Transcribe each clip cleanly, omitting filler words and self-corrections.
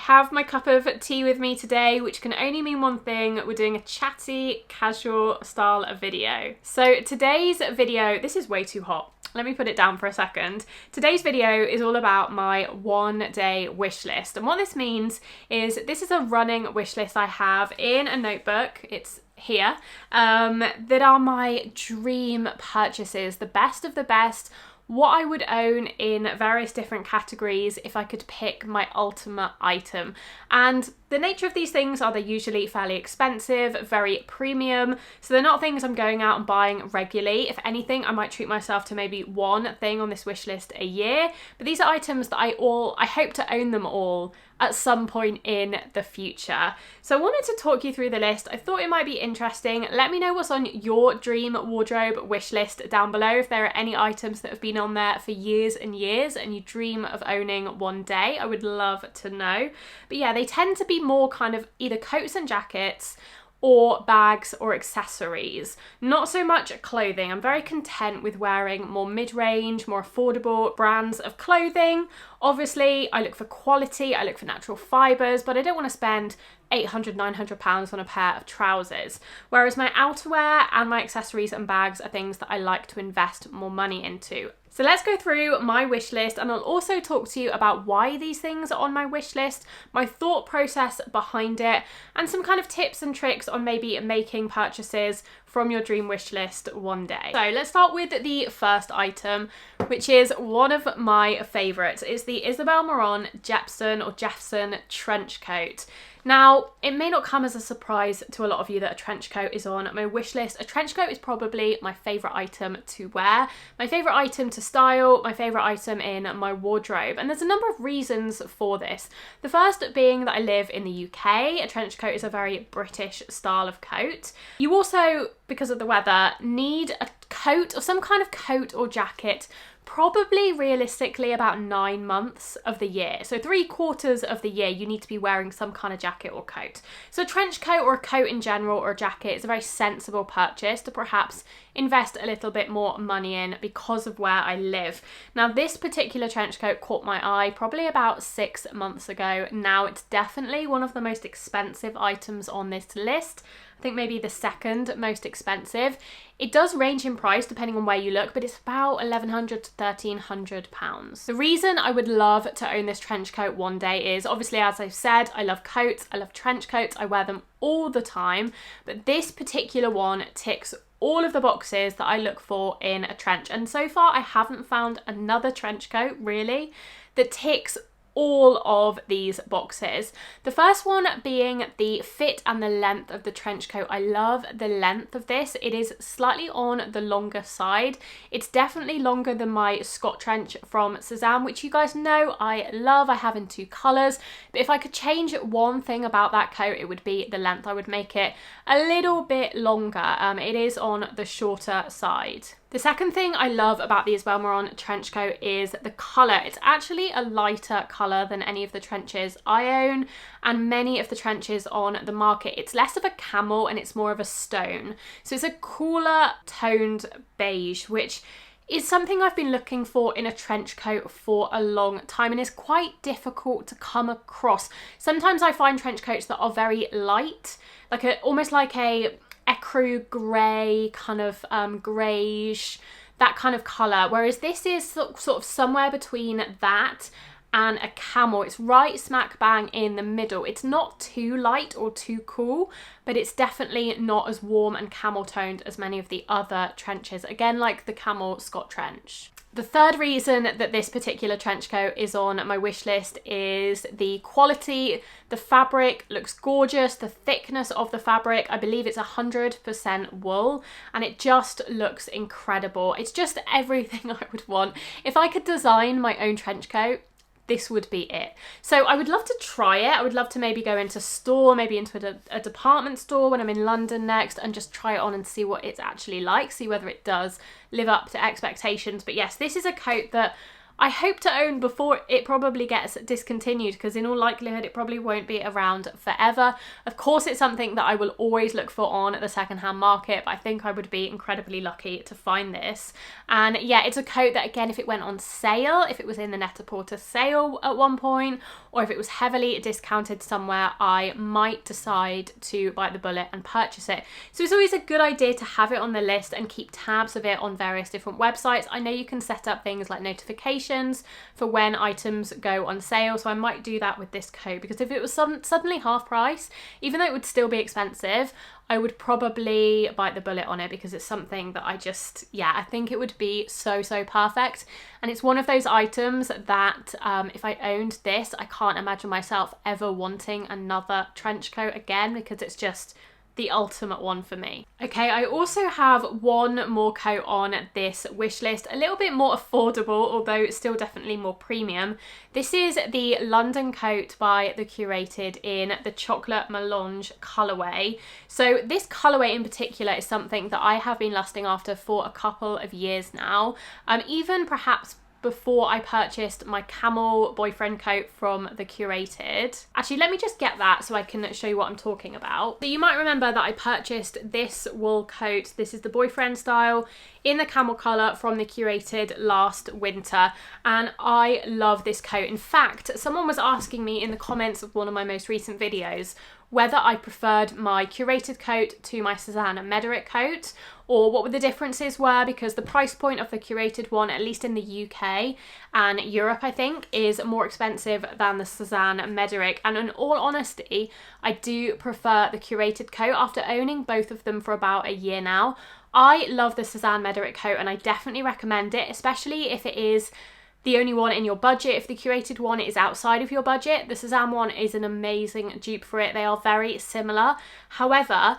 have my cup of tea with me today, which can only mean one thing. We're doing a chatty, casual style of video. So today's video, this is way too hot. Let me put it down for a second. Today's video is all about my 1 day wish list. And what this means is this is a running wish list I have in a notebook. It's here, that are my dream purchases, the best of the best, what I would own in various different categories if I could pick my ultimate item. And the nature of these things are they're usually fairly expensive, very premium, so they're not things I'm going out and buying regularly. If anything, I might treat myself to maybe one thing on this wish list a year, but these are items that I hope to own them all at some point in the future. So I wanted to talk you through the list. I thought it might be interesting. Let me know what's on your dream wardrobe wish list down below. If there are any items that have been on there for years and years and you dream of owning one day, I would love to know. But yeah, they tend to be more kind of either coats and jackets or bags or accessories. Not so much clothing. I'm very content with wearing more mid-range, more affordable brands of clothing. Obviously, I look for quality, I look for natural fibres, but I don't want to spend £800, £900 on a pair of trousers. Whereas my outerwear and my accessories and bags are things that I like to invest more money into. So let's go through my wish list, and I'll also talk to you about why these things are on my wish list, my thought process behind it, and some kind of tips and tricks on maybe making purchases from your dream wish list one day. So let's start with the first item, which is one of my favourites. It's the Isabel Marant Jepson trench coat. Now, it may not come as a surprise to a lot of you that a trench coat is on my wish list. A trench coat is probably my favourite item to wear, my favourite item to style, my favourite item in my wardrobe. And there's a number of reasons for this. The first being that I live in the UK. A trench coat is a very British style of coat. You also, because of the weather, need a coat or some kind of coat or jacket probably realistically about 9 months of the year. So 3/4 of the year you need to be wearing some kind of jacket or coat. So a trench coat or a coat in general or a jacket is a very sensible purchase to perhaps invest a little bit more money in because of where I live. Now this particular trench coat caught my eye probably about 6 months ago. Now it's definitely one of the most expensive items on this list. I think maybe the second most expensive. It does range in price depending on where you look, but it's about £1,100 to £1,300. The reason I would love to own this trench coat one day is obviously, as I've said, I love coats, I love trench coats, I wear them all the time, but this particular one ticks all of the boxes that I look for in a trench. And so far I haven't found another trench coat really that ticks all of these boxes. The first one being the fit and the length of the trench coat. I love the length of this. It is slightly on the longer side. It's definitely longer than my Scott trench from Sezam, which you guys know I love. I have in 2 colours. But if I could change one thing about that coat, it would be the length. I would make it a little bit longer. It is on the shorter side. The second thing I love about the Isabel Marant trench coat is the colour. It's actually a lighter colour than any of the trenches I own and many of the trenches on the market. It's less of a camel and it's more of a stone. So it's a cooler toned beige, which is something I've been looking for in a trench coat for a long time and is quite difficult to come across. Sometimes I find trench coats that are very light, almost like a ecru grey, kind of greyish, that kind of colour, whereas this is sort of somewhere between that and a camel. It's right smack bang in the middle. It's not too light or too cool, but it's definitely not as warm and camel toned as many of the other trenches, again like the camel Scott trench. The third reason that this particular trench coat is on my wish list is the quality. The fabric looks gorgeous. The thickness of the fabric, I believe it's 100% wool, and it just looks incredible. It's just everything I would want. If I could design my own trench coat, this would be it. So I would love to try it. I would love to maybe go into store, maybe into a department store when I'm in London next, and just try it on and see what it's actually like, see whether it does live up to expectations. But yes, this is a coat that I hope to own before it probably gets discontinued, because in all likelihood it probably won't be around forever. Of course, it's something that I will always look for on the secondhand market, but I think I would be incredibly lucky to find this. And yeah, it's a coat that, again, if it went on sale, if it was in the Net-a-Porter sale at one point, or if it was heavily discounted somewhere, I might decide to bite the bullet and purchase it. So it's always a good idea to have it on the list and keep tabs of it on various different websites. I know you can set up things like notifications for when items go on sale, so I might do that with this coat, because if it was suddenly half price, even though it would still be expensive, I would probably bite the bullet on it, because it's something that I just, yeah, I think it would be so perfect. And it's one of those items that if I owned this, I can't imagine myself ever wanting another trench coat again, because it's just the ultimate one for me. Okay, I also have one more coat on this wish list, a little bit more affordable, although still definitely more premium. This is the London coat by The Curated in the chocolate melange colourway. So this colourway in particular is something that I have been lusting after for a couple of years now, even perhaps before I purchased my camel boyfriend coat from The Curated. Actually, let me just get that so I can show you what I'm talking about. So you might remember that I purchased this wool coat, this is the boyfriend style, in the camel colour from The Curated last winter, and I love this coat. In fact, someone was asking me in the comments of one of my most recent videos whether I preferred my curated coat to my Suzanne Mederick coat, or what the differences were, because the price point of the curated one, at least in the UK and Europe, I think, is more expensive than the Suzanne Mederick. And in all honesty, I do prefer the curated coat after owning both of them for about a year now. I love the Suzanne Mederick coat, and I definitely recommend it, especially if it is the only one in your budget. If the curated one is outside of your budget, the Suzanne one is an amazing dupe for it. They are very similar. However,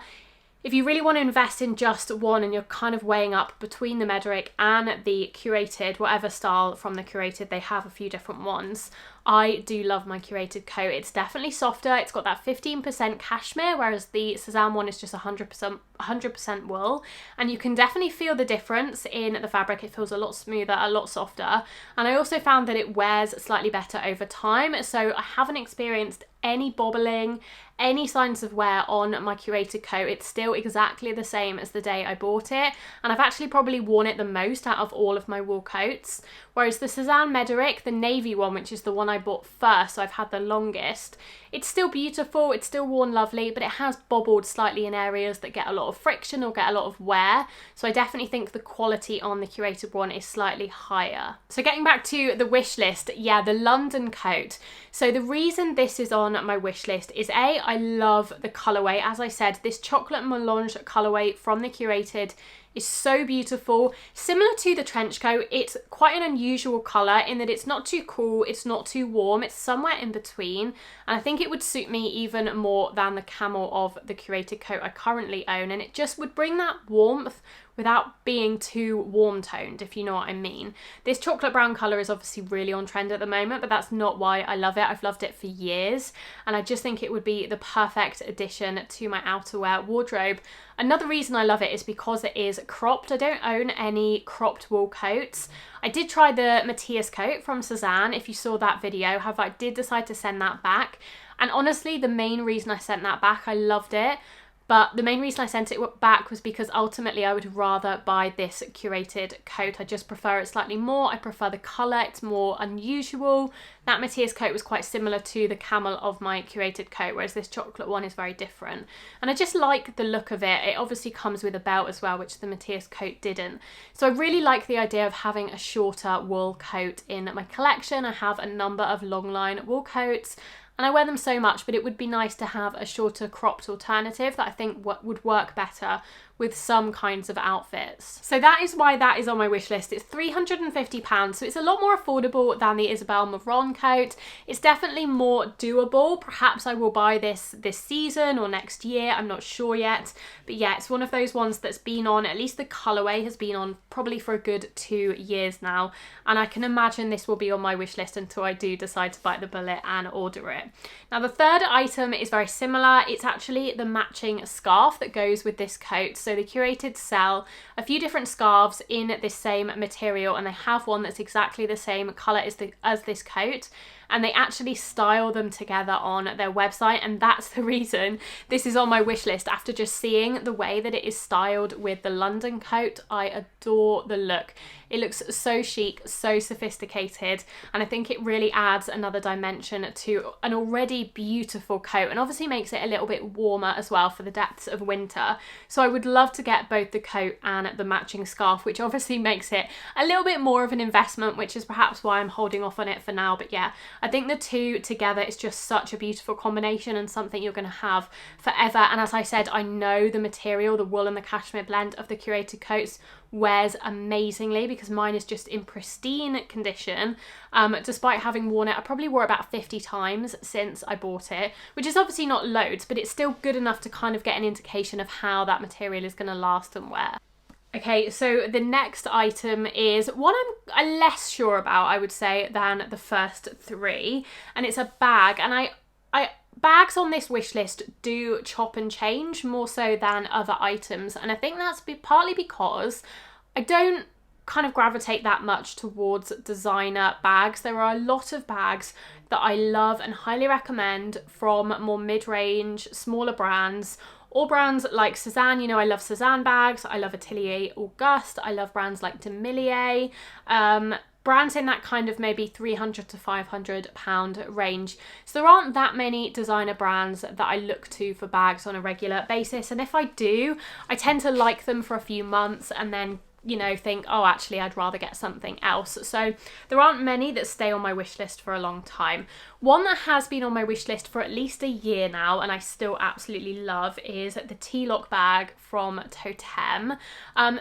if you really want to invest in just one and you're kind of weighing up between the Mederick and the curated, whatever style from the curated, they have a few different ones. I do love my curated coat. It's definitely softer. It's got that 15% cashmere, whereas the Suzanne one is just 100% wool. And you can definitely feel the difference in the fabric. It feels a lot smoother, a lot softer. And I also found that it wears slightly better over time. So I haven't experienced any bobbling, any signs of wear on my curated coat. It's still exactly the same as the day I bought it. And I've actually probably worn it the most out of all of my wool coats. Whereas the Suzanne Mederick, the navy one, which is the one I bought first, so I've had the longest, it's still beautiful, it's still worn lovely, but it has bobbled slightly in areas that get a lot of friction or get a lot of wear. So I definitely think the quality on the curated one is slightly higher. So getting back to the wish list, yeah, the London coat. So the reason this is on my wish list is A, I love the colourway. As I said, this chocolate melange colourway from the Curated is so beautiful. Similar to the trench coat, it's quite an unusual colour in that it's not too cool, it's not too warm, it's somewhere in between, and I think it would suit me even more than the camel of the curated coat I currently own, and it just would bring that warmth without being too warm toned, if you know what I mean. This chocolate brown colour is obviously really on trend at the moment, but that's not why I love it. I've loved it for years, and I just think it would be the perfect addition to my outerwear wardrobe. Another reason I love it is because it is cropped. I don't own any cropped wool coats. I did try the Matthias coat from Suzanne, if you saw that video, however I did decide to send that back. And honestly, the main reason I sent that back, I loved it, but the main reason I sent it back was because ultimately I would rather buy this curated coat. I just prefer it slightly more. I prefer the colour, it's more unusual. That Matthias coat was quite similar to the camel of my curated coat, whereas this chocolate one is very different. And I just like the look of it. It obviously comes with a belt as well, which the Matthias coat didn't. So I really like the idea of having a shorter wool coat in my collection. I have a number of long line wool coats, and I wear them so much, but it would be nice to have a shorter cropped alternative that I think would work better with some kinds of outfits. So that is why that is on my wish list. It's £350, so it's a lot more affordable than the Isabel Marron coat. It's definitely more doable. Perhaps I will buy this season or next year, I'm not sure yet. But yeah, it's one of those ones that's been on, at least the colourway has been on probably for a good 2 years now. And I can imagine this will be on my wish list until I do decide to bite the bullet and order it. Now the third item is very similar. It's actually the matching scarf that goes with this coat. So the Curated sell a few different scarves in this same material, and they have one that's exactly the same colour as this coat, and they actually style them together on their website, and that's the reason this is on my wish list. After just seeing the way that it is styled with the London coat, I adore the look. It looks so chic, so sophisticated, and I think it really adds another dimension to an already beautiful coat, and obviously makes it a little bit warmer as well for the depths of winter. So I would love to get both the coat and the matching scarf, which obviously makes it a little bit more of an investment, which is perhaps why I'm holding off on it for now. But yeah, I think the two together is just such a beautiful combination and something you're going to have forever. And as I said, I know the material, the wool and the cashmere blend of the Curated coats wears amazingly, because mine is just in pristine condition. Despite having worn it, I probably wore it about 50 times since I bought it, which is obviously not loads, but it's still good enough to kind of get an indication of how that material is going to last and wear. Okay, so the next item is one I'm less sure about, I would say, than the first three, and it's a bag. And I bags on this wish list do chop and change more so than other items, and I think that's partly because I don't kind of gravitate that much towards designer bags. There are a lot of bags that I love and highly recommend from more mid-range, smaller brands, or brands like Cézanne. You know, I love Cézanne bags, I love Atelier Auguste, I love brands like de Millier, brands in that kind of maybe £300 to £500 range. So there aren't that many designer brands that I look to for bags on a regular basis, and if I do, I tend to like them for a few months and then, you know, think, oh, actually I'd rather get something else. So there aren't many that stay on my wish list for a long time. One that has been on my wish list for at least a year now, and I still absolutely love, is the T-Lock bag from Totem.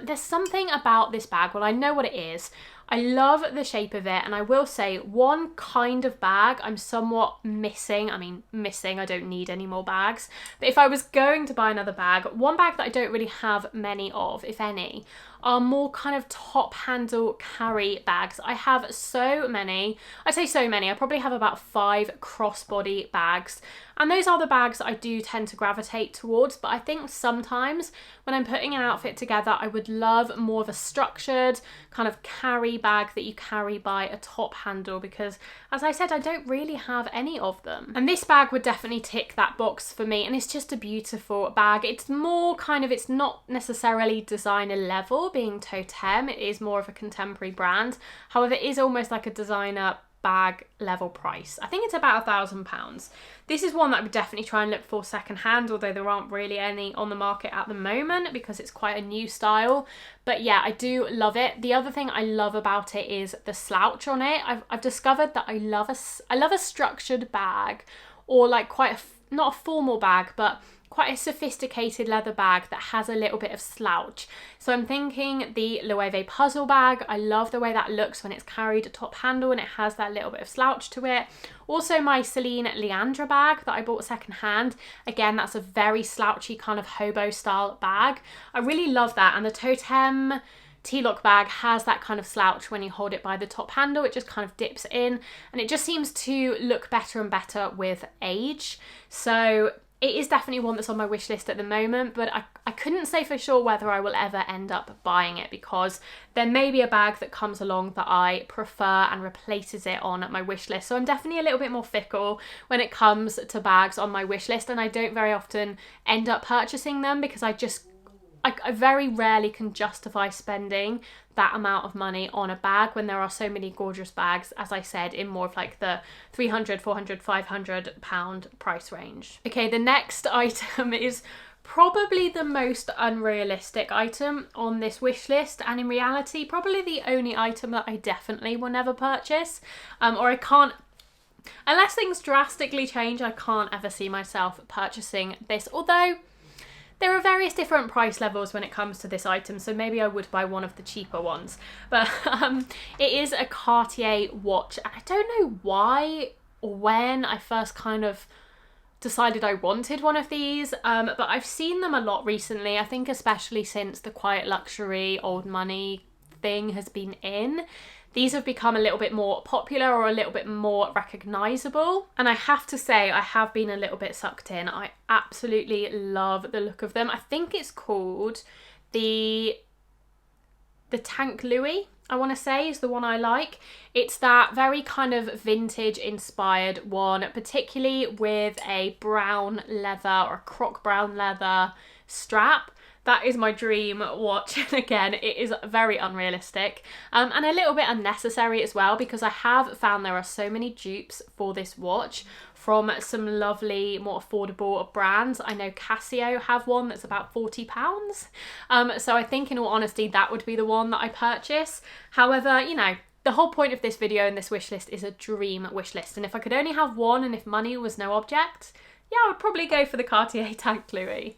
There's something about this bag, well, I know what it is. I love the shape of it, and I will say one kind of bag I'm somewhat missing. I mean, I don't need any more bags. But if I was going to buy another bag, one bag that I don't really have many of, if any, are more kind of top handle carry bags. I have so many. I say so many. I probably have about 5 crossbody bags. And those are the bags I do tend to gravitate towards, but I think sometimes when I'm putting an outfit together, I would love more of a structured kind of carry bag that you carry by a top handle, because as I said, I don't really have any of them. And this bag would definitely tick that box for me, and it's just a beautiful bag. It's more kind of, it's not necessarily designer level, being Totem, it is more of a contemporary brand. However, it is almost like a designer bag level price. I think it's about £1,000. This is one that I would definitely try and look for secondhand, although there aren't really any on the market at the moment because it's quite a new style. But yeah, I do love it. The other thing I love about it is the slouch on it. I've discovered that I love a structured bag, or like quite not a formal bag, but quite a sophisticated leather bag that has a little bit of slouch. So I'm thinking the Loewe puzzle bag. I love the way that looks when it's carried a top handle and it has that little bit of slouch to it. Also my Celine Leandra bag that I bought secondhand. Again, that's a very slouchy kind of hobo style bag. I really love that, and the Totem T-Lock bag has that kind of slouch when you hold it by the top handle. It just kind of dips in, and it just seems to look better and better with age. So it is definitely one that's on my wish list at the moment, but I couldn't say for sure whether I will ever end up buying it, because there may be a bag that comes along that I prefer and replaces it on my wish list. So I'm definitely a little bit more fickle when it comes to bags on my wish list, and I don't very often end up purchasing them because I very rarely can justify spending that amount of money on a bag when there are so many gorgeous bags, as I said, in more of like the £300, £400, £500 price range. Okay, the next item is probably the most unrealistic item on this wish list, and in reality probably the only item that I definitely will never purchase, or I can't, unless things drastically change, I can't ever see myself purchasing this, although there are various different price levels when it comes to this item, so maybe I would buy one of the cheaper ones. But it is a Cartier watch, and I don't know why or when I first kind of decided I wanted one of these, but I've seen them a lot recently. I think especially since the quiet luxury old money thing has been in. these have become a little bit more popular or a little bit more recognisable. And I have to say, I have been a little bit sucked in. I absolutely love the look of them. I think it's called the Tank Louis, I want to say, is the one I like. It's that very kind of vintage inspired one, particularly with a brown leather or a croc brown leather strap. That is my dream watch, and again, it is very unrealistic and a little bit unnecessary as well, because I have found there are so many dupes for this watch from some lovely, more affordable brands. I know Casio have one that's about £40. So I think, in all honesty, that would be the one that I purchase. However, you know, the whole point of this video and this wish list is a dream wish list, and if I could only have one and if money was no object, yeah, I would probably go for the Cartier Tank Louis.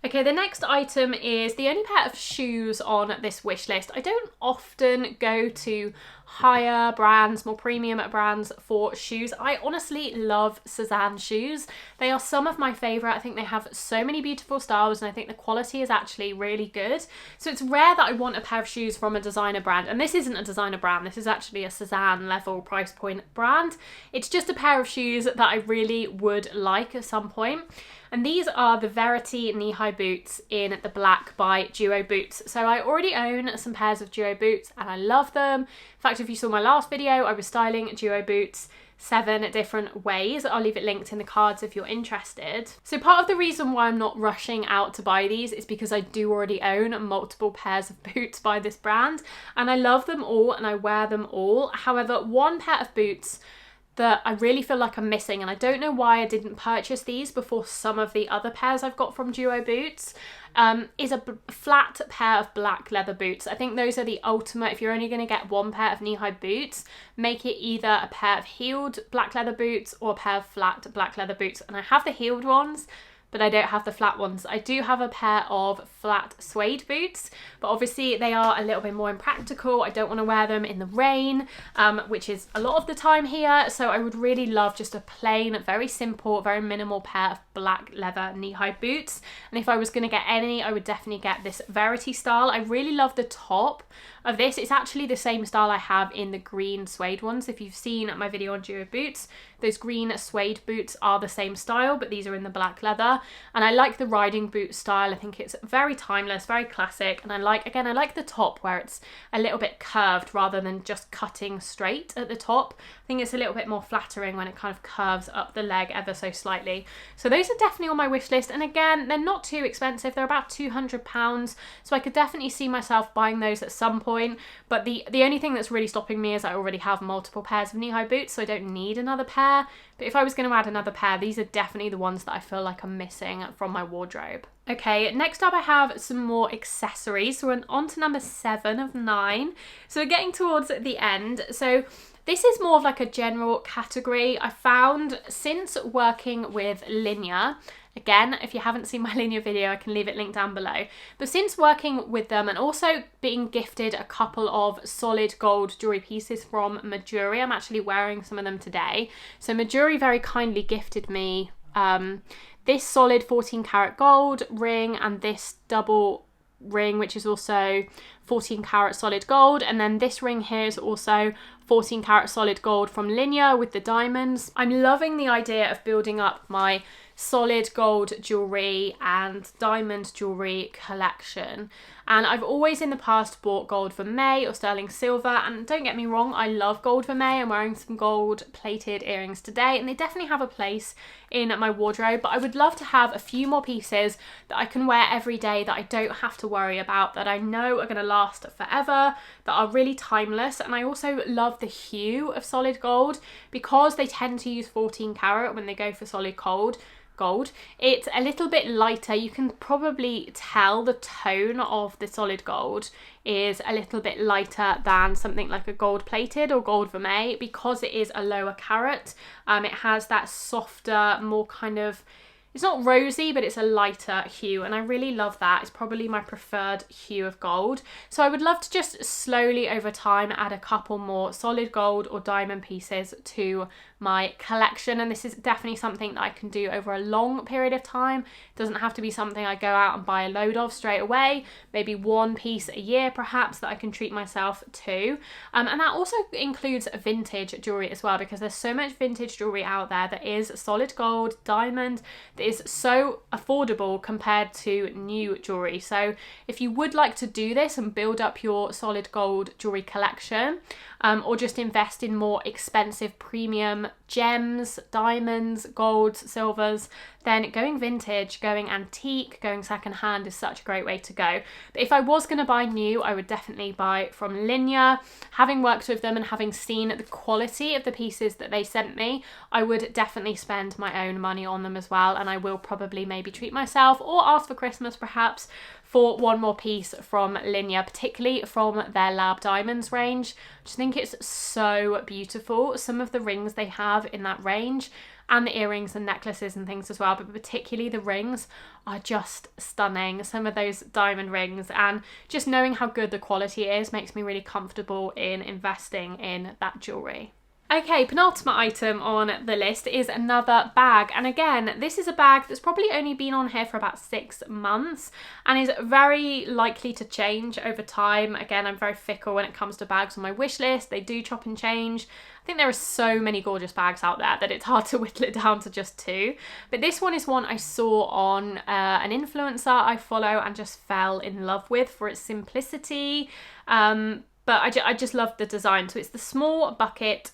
Okay, the next item is the only pair of shoes on this wish list. I don't often go to higher brands, more premium brands for shoes. I honestly love Cézanne shoes. They are some of my favourite. I think they have so many beautiful styles, and I think the quality is actually really good. So it's rare that I want a pair of shoes from a designer brand, and this isn't a designer brand. This is actually a Cézanne level price point brand. It's just a pair of shoes that I really would like at some point. And these are the Verity knee-high boots in the black by Duo Boots. So I already own some pairs of Duo boots and I love them. In fact, if you saw my last video, I was styling Duo boots 7 different ways. I'll leave it linked in the cards if you're interested. So part of the reason why I'm not rushing out to buy these is because I do already own multiple pairs of boots by this brand, and I love them all and I wear them all. However, one pair of boots that I really feel like I'm missing, and I don't know why I didn't purchase these before some of the other pairs I've got from Duo Boots, is a flat pair of black leather boots. I think those are the ultimate. If you're only going to get one pair of knee-high boots, make it either a pair of heeled black leather boots or a pair of flat black leather boots. And I have the heeled ones, but I don't have the flat ones. I do have a pair of flat suede boots, but obviously they are a little bit more impractical. I don't want to wear them in the rain, which is a lot of the time here. So I would really love just a plain, very simple, very minimal pair of black leather knee-high boots. And if I was going to get any, I would definitely get this Verity style. I really love the top of this. It's actually the same style I have in the green suede ones. If you've seen my video on Duo Boots, those green suede boots are the same style, but these are in the black leather. And I like the riding boot style. I think it's very timeless, very classic. And I like the top where it's a little bit curved rather than just cutting straight at the top. I think it's a little bit more flattering when it kind of curves up the leg ever so slightly. So those are definitely on my wish list. And again, they're not too expensive. They're about £200. So I could definitely see myself buying those at some point. But the only thing that's really stopping me is I already have multiple pairs of knee-high boots, so I don't need another pair. But if I was going to add another pair, these are definitely the ones that I feel like I'm missing from my wardrobe. Okay, next up I have some more accessories. So we're on to number 7 of 9. So we're getting towards the end. So this is more of like a general category. I found since working with Linea, again, if you haven't seen my Linea video, I can leave it linked down below. But since working with them and also being gifted a couple of solid gold jewelry pieces from Majuri, I'm actually wearing some of them today. So Majuri very kindly gifted me this solid 14 karat gold ring and this double ring, which is also 14 karat solid gold, and then this ring here is also 14 karat solid gold from Linea with the diamonds. I'm loving the idea of building up my solid gold jewelry and diamond jewelry collection, and I've always in the past bought gold vermeil or sterling silver, and don't get me wrong, I love gold vermeil. I'm wearing some gold plated earrings today and they definitely have a place in my wardrobe, but I would love to have a few more pieces that I can wear every day, that I don't have to worry about, that I know are going to last forever, that are really timeless. And I also love the hue of solid gold, because they tend to use 14 karat when they go for solid gold. It's a little bit lighter. You can probably tell the tone of the solid gold is a little bit lighter than something like a gold plated or gold vermeil, because it is a lower carat. It has that softer, more kind of, it's not rosy, but it's a lighter hue, and I really love that. It's probably my preferred hue of gold. So I would love to just slowly over time add a couple more solid gold or diamond pieces to my collection, and this is definitely something that I can do over a long period of time. It doesn't have to be something I go out and buy a load of straight away, maybe one piece a year perhaps that I can treat myself to. And that also includes vintage jewelry as well, because there's so much vintage jewelry out there that is solid gold, diamond, that is so affordable compared to new jewelry. So if you would like to do this and build up your solid gold jewelry collection, or just invest in more expensive premium gems, diamonds, golds, silvers, then going vintage, going antique, going secondhand is such a great way to go. But if I was going to buy new, I would definitely buy from Linea. Having worked with them and having seen the quality of the pieces that they sent me, I would definitely spend my own money on them as well, and I will probably maybe treat myself or ask for Christmas perhaps for one more piece from Linea, particularly from their Lab Diamonds range. I just think it's so beautiful. Some of the rings they have in that range, and the earrings and necklaces and things as well, but particularly the rings are just stunning. Some of those diamond rings, and just knowing how good the quality is makes me really comfortable in investing in that jewellery. Okay, penultimate item on the list is another bag, and again, this is a bag that's probably only been on here for about 6 months and is very likely to change over time. Again, I'm very fickle when it comes to bags on my wish list. They do chop and change. I think there are so many gorgeous bags out there that it's hard to whittle it down to just 2. But this one is one I saw on an influencer I follow and just fell in love with for its simplicity. But I just love the design. So it's the small bucket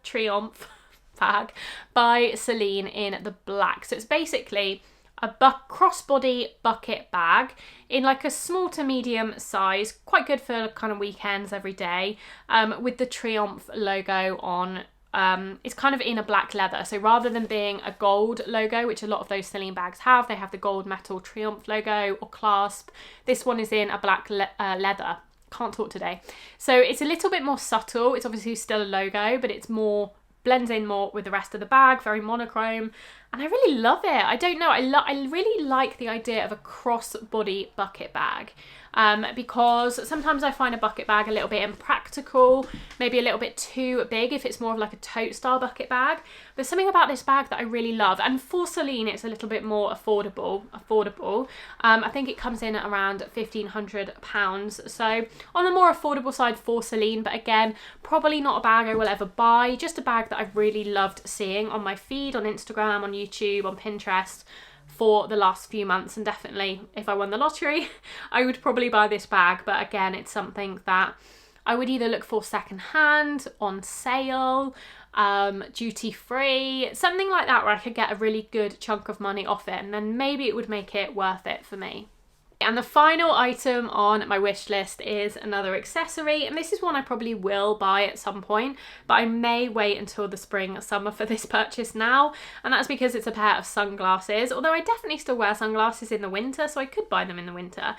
Triumph bag by Celine in the black. So it's basically a crossbody bucket bag in like a small to medium size, quite good for kind of weekends every day, with the Triumph logo on. It's kind of in a black leather, so rather than being a gold logo, which a lot of those Celine bags have, they have the gold metal Triumph logo or clasp. This one is in a black leather. Can't talk today. So it's a little bit more subtle. It's obviously still a logo, but it's more, blends in more with the rest of the bag, very monochrome, and I really love it. I don't know, I really like the idea of a crossbody bucket bag, because sometimes I find a bucket bag a little bit impractical, maybe a little bit too big if it's more of like a tote style bucket bag. There's something about this bag that I really love, and for Celine it's a little bit more affordable. I think it comes in at around £1,500, so on the more affordable side for Celine, but again, probably not a bag I will ever buy, just a bag that I've really loved seeing on my feed, on Instagram, on YouTube, on Pinterest for the last few months, and definitely if I won the lottery I would probably buy this bag. But again, it's something that I would either look for secondhand, on sale, duty free, something like that where I could get a really good chunk of money off it, and then maybe it would make it worth it for me. And the final item on my wish list is another accessory, and this is one I probably will buy at some point, but I may wait until the spring or summer for this purchase now, and that's because it's a pair of sunglasses, although I definitely still wear sunglasses in the winter, so I could buy them in the winter.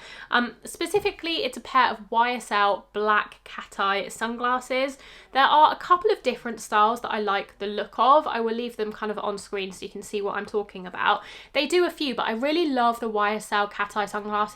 Specifically, it's a pair of YSL black cat eye sunglasses. There are a couple of different styles that I like the look of. I will leave them kind of on screen so you can see what I'm talking about. They do a few, but I really love the YSL cat eye sunglasses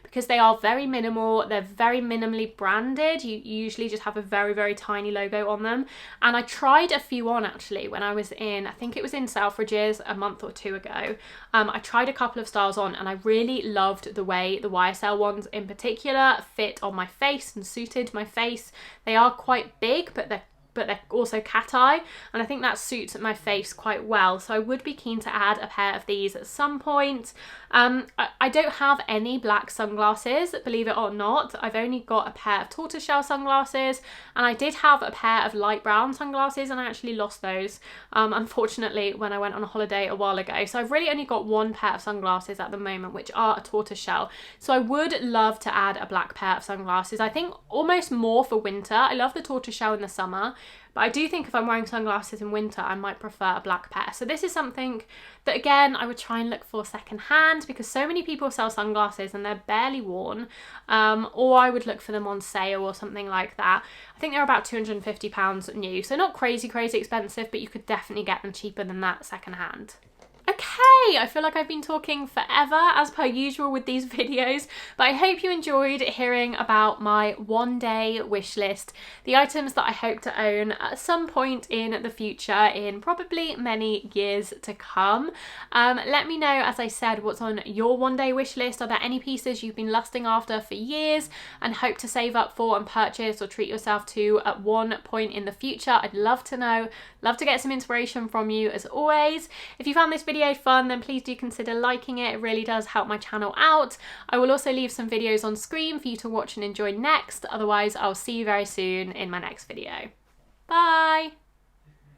because they are very minimal, they're very minimally branded. You usually just have a very, very tiny logo on them. And I tried a few on actually when I was in, I think it was in Selfridges a month or 2 ago. I tried a couple of styles on and I really loved the way the YSL ones in particular fit on my face and suited my face. They are quite big, but they're also cat eye, and I think that suits my face quite well, so I would be keen to add a pair of these at some point. I don't have any black sunglasses, believe it or not. I've only got a pair of tortoiseshell sunglasses, and I did have a pair of light brown sunglasses and I actually lost those unfortunately when I went on a holiday a while ago. So I've really only got one pair of sunglasses at the moment, which are a tortoiseshell. So I would love to add a black pair of sunglasses. I think almost more for winter. I love the tortoiseshell in the summer, but I do think if I'm wearing sunglasses in winter, I might prefer a black pair. So this is something that, again, I would try and look for secondhand because so many people sell sunglasses and they're barely worn, or I would look for them on sale or something like that. I think they're about £250 new, so not crazy expensive, but you could definitely get them cheaper than that secondhand. Okay, Okay, I feel like I've been talking forever as per usual with these videos, but I hope you enjoyed hearing about my one-day wish list, the items that I hope to own at some point in the future in probably many years to come. Let me know, as I said, what's on your one-day wish list. Are there any pieces you've been lusting after for years and hope to save up for and purchase or treat yourself to at one point in the future? I'd love to know. Love to get some inspiration from you as always. If you found this video fun, then please do consider liking it. It really does help my channel out. I will also leave some videos on screen for you to watch and enjoy next. Otherwise, I'll see you very soon in my next video. Bye!